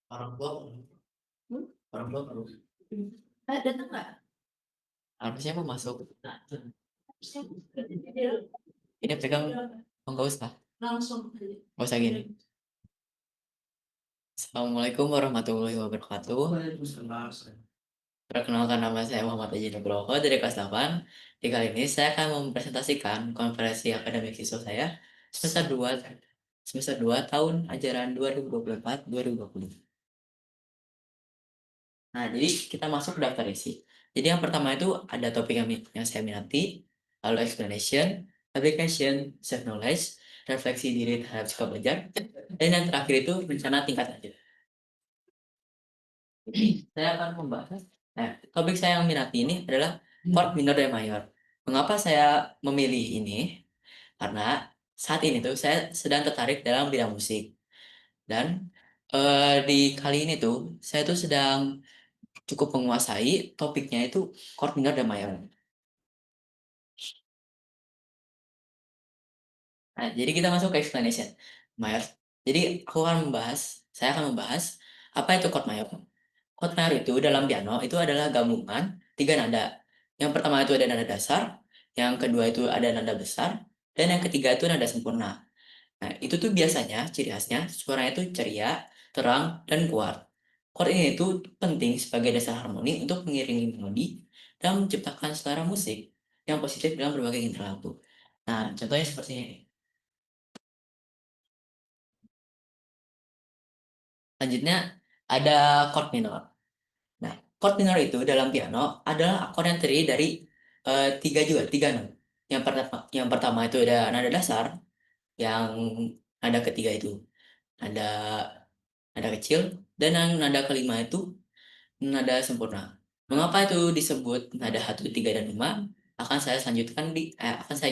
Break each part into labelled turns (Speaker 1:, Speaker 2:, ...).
Speaker 1: Orang tua, orang tua baru. Datang nggak? Harusnya mau masuk. Ini pegang, enggak usah. Nggak usah gini. Assalamualaikum warahmatullahi wabarakatuh. Perkenalkan, nama saya Muhammad Haji Nugroho dari kelas 8. Di kali ini saya akan mempresentasikan konferensi akademik siswa saya semester 2 tahun ajaran 2024-2020. Nah, jadi kita masuk ke daftar isi. Jadi yang pertama itu ada topik yang saya minati, lalu explanation, application, self knowledge, refleksi diri terhadap sikap belajar, dan yang terakhir itu rencana tingkat lanjut. Saya akan membahas. Nah, topik saya yang minati ini adalah chord minor dan mayor. Mengapa saya memilih ini? Karena saat ini tuh saya sedang tertarik dalam bidang musik. Dan di kali ini tuh saya tuh sedang cukup menguasai topiknya itu chord minor dan mayor. Nah, jadi kita masuk ke explanation mayor. Jadi saya akan membahas apa itu chord mayor. Chord mayor itu dalam piano itu adalah gabungan tiga nada. Yang pertama itu ada nada dasar, yang kedua itu ada nada besar, dan yang ketiga itu nada sempurna. Nah, itu tuh biasanya ciri khasnya suaranya itu ceria, terang, dan kuat. Chord ini itu penting sebagai dasar harmoni untuk mengiringi melodi dan menciptakan selera musik yang positif dalam berbagai genre lagu. Nah, contohnya seperti ini. Selanjutnya ada chord minor. Nah, chord minor itu dalam piano adalah akor yang terdiri dari tiga not. Yang pertama itu ada nada dasar, yang nada ketiga itu nada nada kecil, dan yang nada kelima itu nada sempurna. Mengapa itu disebut nada 1, 3, dan 5? Akan saya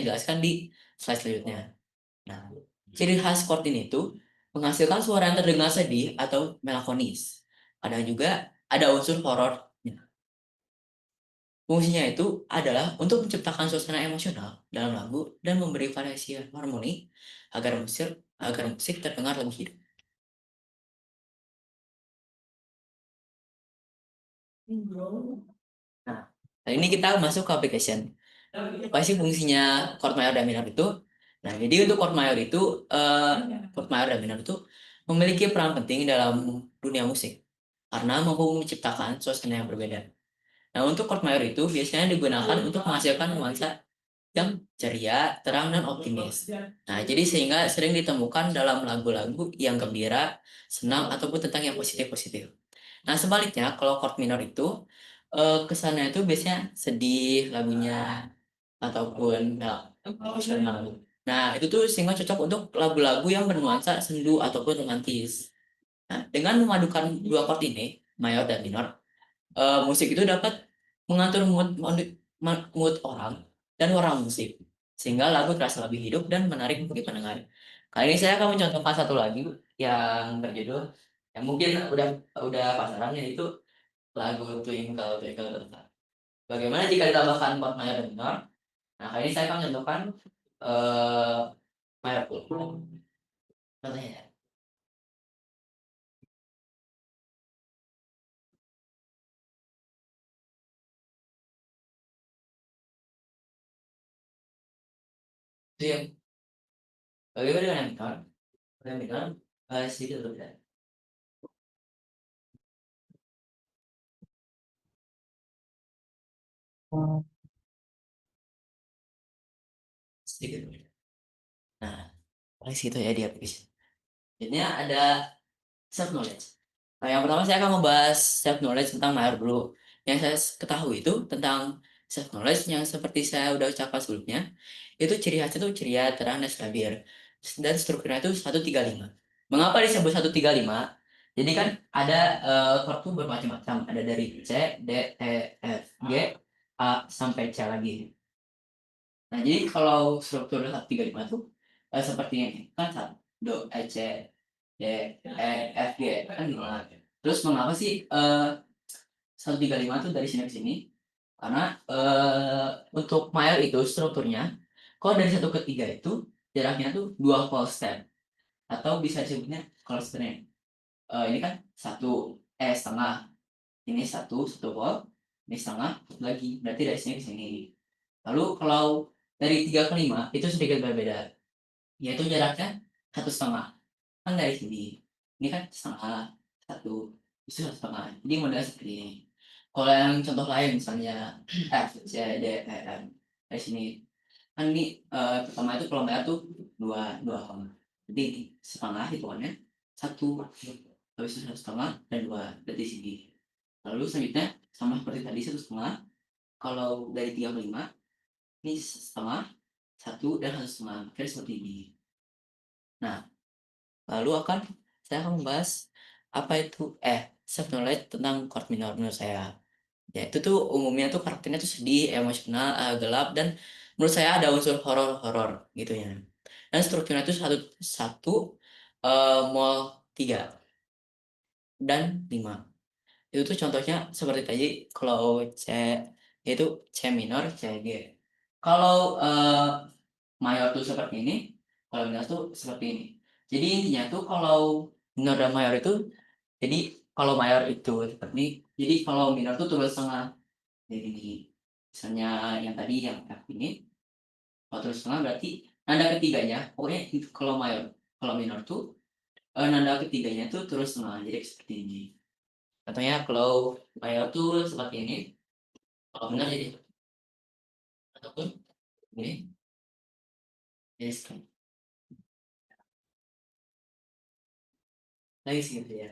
Speaker 1: jelaskan di slide selanjutnya. Nah, ciri khas chord ini itu menghasilkan suara yang terdengar sedih atau melankolis. Ada unsur horor. Fungsinya itu adalah untuk menciptakan suasana emosional dalam lagu dan memberi variasi harmoni agar musik terdengar lebih hidup. Nah, kali ini kita masuk ke application. Apa sih fungsinya chord mayor dan minor itu? Nah, jadi untuk chord mayor dan minor itu memiliki peran penting dalam dunia musik karena mampu menciptakan suasana yang berbeda. Nah, untuk chord mayor itu biasanya digunakan untuk menghasilkan nuansa yang ceria, terang, dan optimis. Nah, jadi sehingga sering ditemukan dalam lagu-lagu yang gembira, senang, ataupun tentang yang positif-positif. Nah, sebaliknya, kalau chord minor itu, kesannya itu biasanya sedih lagunya, ataupun emosional. Nah, itu tuh sehingga cocok untuk lagu-lagu yang bernuansa sendu ataupun romantis. Nah, dengan memadukan dua chord ini, mayor dan minor, musik itu dapat mengatur mood orang dan orang musik sehingga lagu terasa lebih hidup dan menarik bagi pendengar. Kali ini saya akan mencontohkan satu lagu yang berjudul yang mungkin udah pasaran, yaitu lagu Twinkle Twinkle Star. Bagaimana jika ditambahkan chord mayor dan minor? Nah, kali ini saya akan mencontohkan eh mayor full. Contohnya ya. Itu yang bagaimana dengan yang minor? Dengan minor sedikit berbeda. Sedikit berbeda. Nah, paling situ ya di aplikasi. Jadinya ada self knowledge. Nah, yang pertama saya akan membahas self knowledge tentang Maher dulu. Yang saya ketahui itu tentang self knowledge yang seperti saya udah ucapkan sebelumnya, itu ciri khasnya itu ceria, terang, dan stabil. Dan strukturnya itu 1, 3, 5. Mengapa disebut 1, 3, 5? Jadi kan ada chord tuh bermacam-macam. Ada dari C, D, E, F, G, A sampai C lagi. Nah, jadi kalau struktur 135 tuh seperti ini. Kan do, E, C, D, E, F, G. Kan gimana? Terus mengapa sih 135 tuh dari sini ke sini? Karena untuk mayor itu strukturnya, kalau dari 1 ke 3 itu jaraknya tuh 2 whole step. Atau bisa disebutnya kalau sebenarnya ini kan satu setengah, ini satu whole, ini setengah lagi, berarti dari sini ke sini. Lalu kalau dari 3 ke 5 itu sedikit berbeda, yaitu jaraknya 1,5. Kan dari sini, ini kan setengah, satu, itu 1,5. Jadi model seperti ini. Kalau yang contoh lain misalnya F, C, D, E, F dari sini, kan ini pertama itu kalau merah tuh dua koma. Jadi setengah hitungannya satu, habis itu 1,5 dan dua dari sini. Lalu selanjutnya sama seperti tadi 1,5. Kalau dari 3 ke 5 ini setengah, satu dan 1,5. Kira seperti ini. Nah, lalu saya akan membahas apa itu self knowledge tentang chord minor menurut saya. Ya itu tuh umumnya tuh karakternya tuh sedih, emosional, gelap, dan menurut saya ada unsur horor-horor gitu ya. Dan strukturnya itu satu satu mol 3 dan 5. Itu tuh contohnya seperti tadi kalau C itu C minor, C G. Kalau mayor tuh seperti ini, kalau minor tuh seperti ini. Jadi intinya tuh kalau minor dan mayor itu, jadi kalau mayor itu seperti ini, jadi kalau minor tuh tulis setengah. Jadi misalnya yang tadi yang F ini, kalau tulis setengah berarti nada ketiganya, pokoknya itu kalau minor tuh nada ketiganya tuh terus setengah, jadi seperti ini. Contohnya kalau mayor tuh seperti ini, kalau minor jadi ataupun ini, jadi seperti lagi sih gitu ya.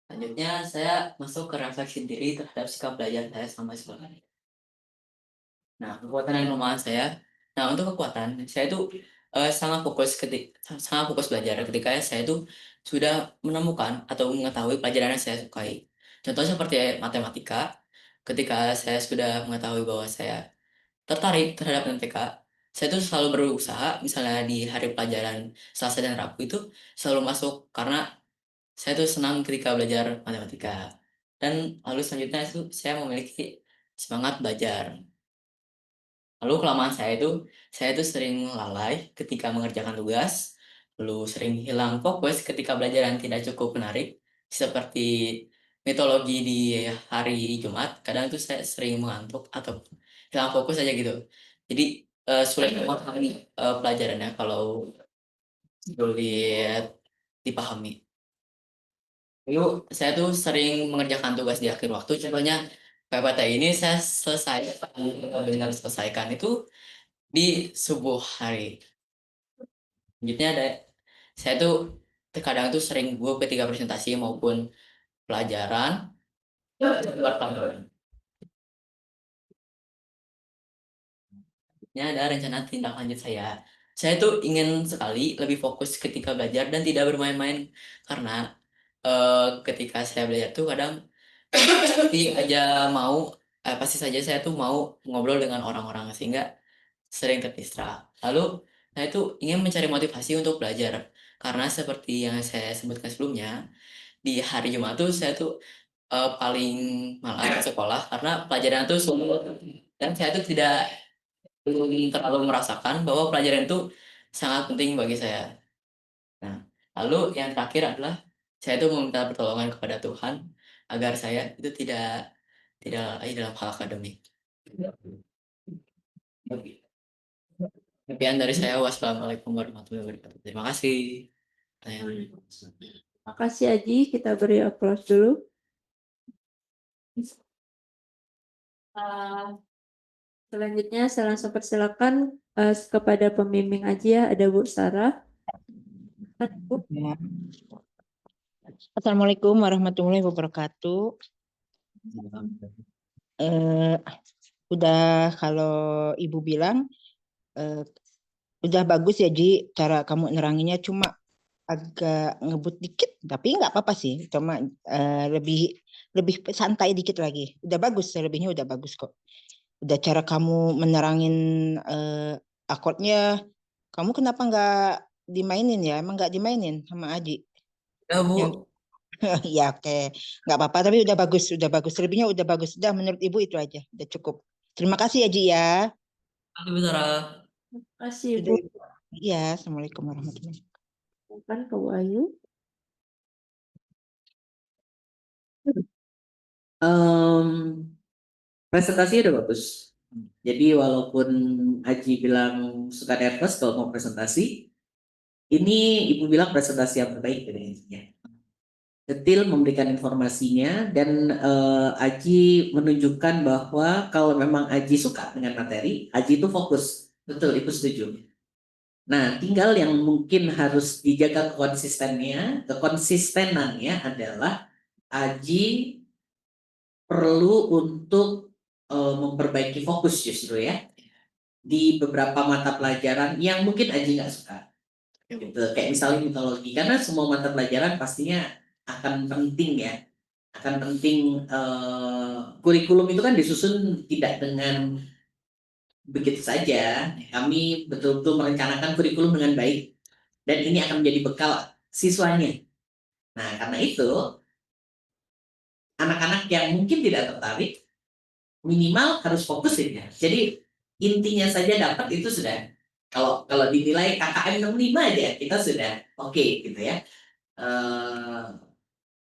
Speaker 1: Selanjutnya saya masuk ke refleksi diri terhadap sikap belajar saya sama sekolah. Nah, kekuatan dan kelemahan saya. Nah, untuk kekuatan, saya itu sangat fokus belajar ketika saya itu sudah menemukan atau mengetahui pelajaran yang saya sukai. Contohnya seperti matematika, ketika saya sudah mengetahui bahwa saya tertarik terhadap MTK, saya itu selalu berusaha, misalnya di hari pelajaran Selasa dan Rabu itu selalu masuk karena saya tuh senang ketika belajar matematika. Dan lalu selanjutnya itu saya memiliki semangat belajar. Lalu kelemahan saya itu sering lalai ketika mengerjakan tugas, lalu sering hilang fokus ketika belajar yang tidak cukup menarik, seperti mitologi di hari Jumat. Kadang itu saya sering mengantuk atau hilang fokus aja gitu. Jadi sulit memahami pelajarannya kalau sulit dipahami. Dulu saya tuh sering mengerjakan tugas di akhir waktu. Contohnya PPT ini saya benar selesaikan itu di subuh hari. Selanjutnya saya tuh terkadang tuh sering gugup ketika presentasi maupun pelajaran luar pelajaran. Ini ada rencana tindak lanjut saya. Saya tuh ingin sekali lebih fokus ketika belajar dan tidak bermain-main karena ketika saya belajar tuh kadang pasti aja mau pasti saja saya tuh mau ngobrol dengan orang-orang sehingga sering terdistract. Lalu saya tuh ingin mencari motivasi untuk belajar karena seperti yang saya sebutkan sebelumnya di hari Jumat tuh saya tuh paling malas ke sekolah karena pelajaran tuh sulit dan saya tuh tidak belum terlalu merasakan bahwa pelajaran itu sangat penting bagi saya. Nah, lalu yang terakhir adalah saya tuh meminta pertolongan kepada Tuhan agar saya itu tidak tidak lagi dalam hal akademik. Sekian dari saya. Wassalamualaikum warahmatullahi wabarakatuh. Terima kasih.
Speaker 2: Makasih Aji, kita beri aplaus dulu. Selanjutnya saya langsung persilakan kepada pembimbing Aji ya, ada Bu Sarah.
Speaker 3: Ya. Assalamualaikum warahmatullahi wabarakatuh. Udah kalau Ibu bilang udah bagus ya Ji, cara kamu neranginnya, cuma agak ngebut dikit, tapi nggak apa-apa sih, cuma lebih santai dikit lagi. Udah bagus, selebihnya udah bagus kok. Udah cara kamu menerangin akornya, kamu kenapa nggak dimainin ya? Emang nggak dimainin sama Aji?
Speaker 1: Ya,
Speaker 3: Yang
Speaker 1: Bu.
Speaker 3: ya oke, nggak apa-apa. Tapi udah bagus, udah bagus. Selebihnya udah bagus. Udah menurut Ibu itu aja, udah cukup. Terima kasih ya Ji ya.
Speaker 1: Makasih, Bu Sarah.
Speaker 2: Terima kasih
Speaker 3: Udah,
Speaker 2: Bu.
Speaker 3: Ibu. Iya, Assalamualaikum warahmatullahi wabarakatuh.
Speaker 2: Silakan ke Bu Ayu.
Speaker 4: Em, presentasinya udah bagus. Jadi walaupun Aji bilang suka nervous kalau mau presentasi, ini Ibu bilang presentasi yang terbaik dari Aji. Detil memberikan informasinya dan Aji menunjukkan bahwa kalau memang Aji suka dengan materi, Aji itu fokus. Betul, Ibu setuju. Nah, tinggal yang mungkin harus dijaga kekonsistenannya adalah Aji perlu untuk memperbaiki fokus justru ya di beberapa mata pelajaran yang mungkin Aji nggak suka. Gitu. Kayak misalnya mitologi, karena semua mata pelajaran pastinya akan penting ya, akan penting. Kurikulum itu kan disusun tidak dengan begitu saja. Kami betul-betul merencanakan kurikulum dengan baik dan ini akan menjadi bekal siswanya. Nah, karena itu anak-anak yang mungkin tidak tertarik minimal harus fokusin ya. Jadi intinya saja dapat itu sudah. Kalau dinilai KKM 65 aja kita sudah oke gitu ya. Eh,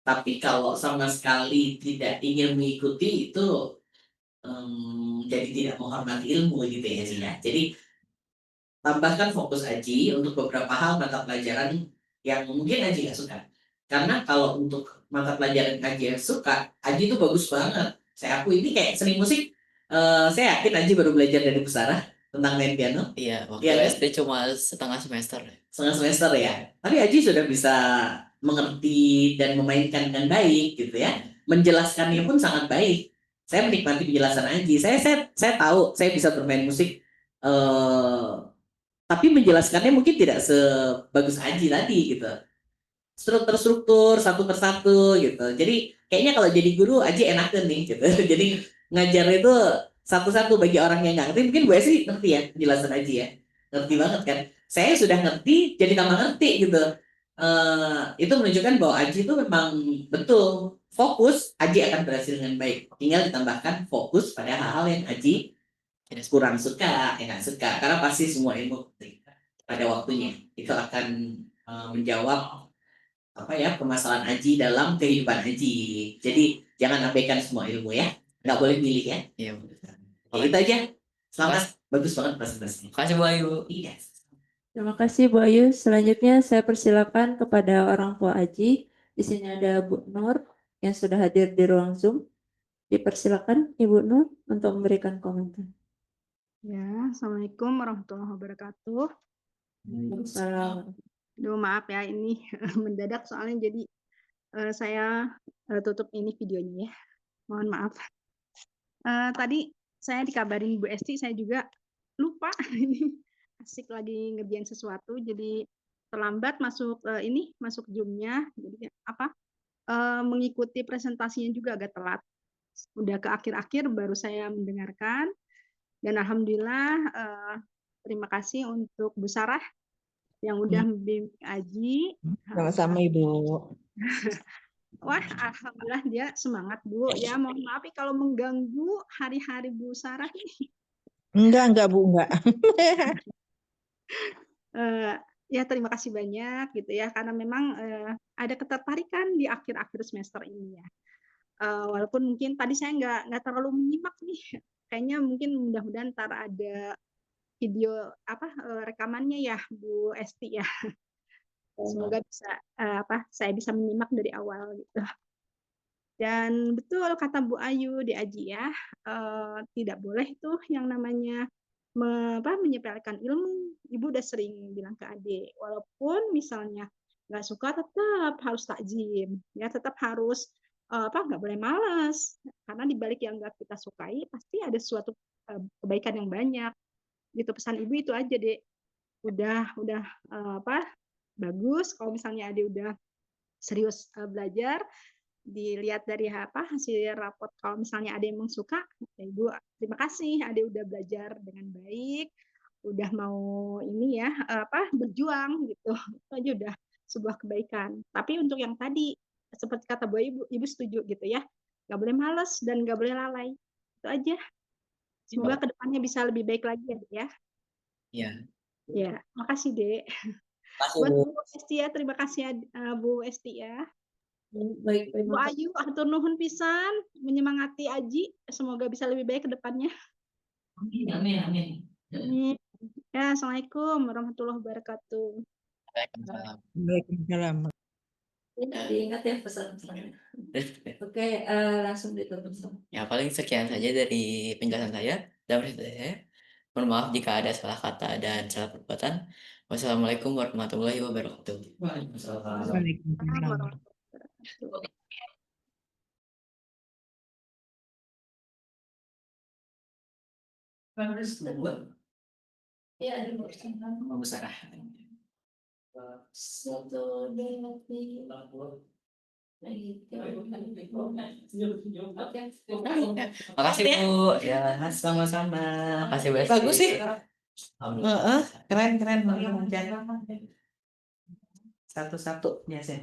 Speaker 4: tapi kalau sama sekali tidak ingin mengikuti itu jadi tidak menghormati ilmu gitu ya sih ya. Jadi tambahkan fokus Aji untuk beberapa hal mata pelajaran yang mungkin Aji nggak suka. Karena kalau untuk mata pelajaran Aji yang suka, Aji itu bagus banget. Saya akui ini kayak seni musik. Saya yakin Aji baru belajar dari Bu Sarah tentang main piano.
Speaker 1: Iya, waktu
Speaker 4: Iya kan?
Speaker 1: SD cuma setengah semester.
Speaker 4: Setengah semester ya. Tapi Aji sudah bisa mengerti dan memainkan dengan baik gitu ya. Menjelaskannya pun sangat baik. Saya menikmati penjelasan Aji. Saya tahu saya bisa bermain musik. Tapi menjelaskannya mungkin tidak sebagus Aji tadi gitu. Struktur-struktur satu persatu gitu. Jadi kayaknya kalau jadi guru Aji enakan nih gitu. Jadi ngajar itu satu-satu bagi orang yang nggak ngerti. Mungkin Bu Esi ngerti ya penjelasan Aji ya. Ngerti banget kan. Saya sudah ngerti jadi tambah ngerti gitu. Itu menunjukkan bahwa Aji itu memang betul fokus. Aji akan berhasil dengan baik. Tinggal ditambahkan fokus pada hal-hal yang Aji kurang suka, nggak suka, karena pasti semua ilmu pada waktunya itu akan menjawab apa ya permasalahan Aji dalam kehidupan Aji. Jadi jangan abaikan semua ilmu ya, nggak boleh pilih ya.
Speaker 1: Iya.
Speaker 4: Ya, itu aja. Selamat, bagus banget presentasinya.
Speaker 1: Makasih Bu Ayu.
Speaker 4: Iya.
Speaker 2: Terima kasih Bu Ayu. Selanjutnya saya persilakan kepada orang tua Aji. Di sini ada Bu Nur yang sudah hadir di ruang Zoom. Dipersilakan Ibu Nur untuk memberikan komentar.
Speaker 5: Ya, Assalamualaikum warahmatullahi wabarakatuh.
Speaker 2: Salam.
Speaker 5: Duh, maaf ya ini mendadak soalnya jadi saya tutup ini videonya ya. Mohon maaf. Tadi saya dikabarin Bu Esti, saya juga lupa ini asik lagi ngerjain sesuatu jadi terlambat masuk masuk Zoom-nya. Jadi mengikuti presentasinya juga agak telat. Udah ke akhir-akhir baru saya mendengarkan. Dan alhamdulillah terima kasih untuk Bu Sarah yang udah membimbing Aji.
Speaker 3: Sama-sama Ibu.
Speaker 5: Wah, alhamdulillah dia semangat Bu. Ya mohon maaf kalau mengganggu hari-hari Bu Sarah ini.
Speaker 3: Enggak Bu, enggak.
Speaker 5: Ya terima kasih banyak gitu ya karena memang ada ketertarikan di akhir-akhir semester ini ya. Walaupun mungkin tadi saya nggak terlalu menyimak nih. Kayaknya mungkin mudah-mudahan ntar ada video rekamannya ya Bu Esti ya. Semoga bisa saya bisa menyimak dari awal gitu. Dan betul kata Bu Ayu di Aji ya, tidak boleh tuh yang namanya menyepelekan ilmu. Ibu udah sering bilang ke adik, walaupun misalnya nggak suka tetap harus takjim, ya tetap harus nggak boleh malas, karena di balik yang nggak kita sukai pasti ada suatu kebaikan yang banyak. Gitu pesan ibu itu aja deh. Udah bagus kalau misalnya adik udah serius belajar. dilihat dari hasil rapot. Kalau misalnya ada yang suka, ya Ibu terima kasih, ada udah belajar dengan baik, udah mau ini ya berjuang gitu. Itu aja udah sebuah kebaikan. Tapi untuk yang tadi seperti kata Bu Ibu setuju gitu ya, nggak boleh males dan nggak boleh lalai. Itu aja. Semoga kedepannya bisa lebih baik lagi ya, Dek, ya.
Speaker 1: Iya.
Speaker 5: Ya, makasih Dek.
Speaker 1: Makasih,
Speaker 5: Buat
Speaker 1: Bu.
Speaker 5: Bu Esti ya, terima kasih ya, Bu Esti ya.
Speaker 2: Baik,
Speaker 5: Bu
Speaker 2: terima kasih.
Speaker 5: Ayu, atur nuhun pisan, menyemangati Aji, semoga bisa lebih baik ke depannya.
Speaker 1: Amin, amin, amin.
Speaker 5: Amin. Ya, Assalamualaikum warahmatullahi wabarakatuh.
Speaker 1: Waalaikumsalam.
Speaker 3: Waalaikumsalam.
Speaker 2: Diingat ya pesan-pesannya. Oke, langsung ditutup.
Speaker 1: Ya, paling sekian saja dari penjelasan saya dan presentasi saya. Mohon maaf jika ada salah kata dan salah perbuatan. Wassalamualaikum warahmatullahi wabarakatuh.
Speaker 3: Waalaikumsalam.
Speaker 5: Warahmatullahi wabarakatuh.
Speaker 2: Ya, ada pesan.
Speaker 1: Mau Sarah.
Speaker 2: Satu, dua, tiga.
Speaker 1: Makasih Bu. Ya, sama-sama. Makasih Bu Esti.
Speaker 4: Bagus sih.
Speaker 1: Alhamdulillah.
Speaker 4: Keren keren. Satu-satu biasanya.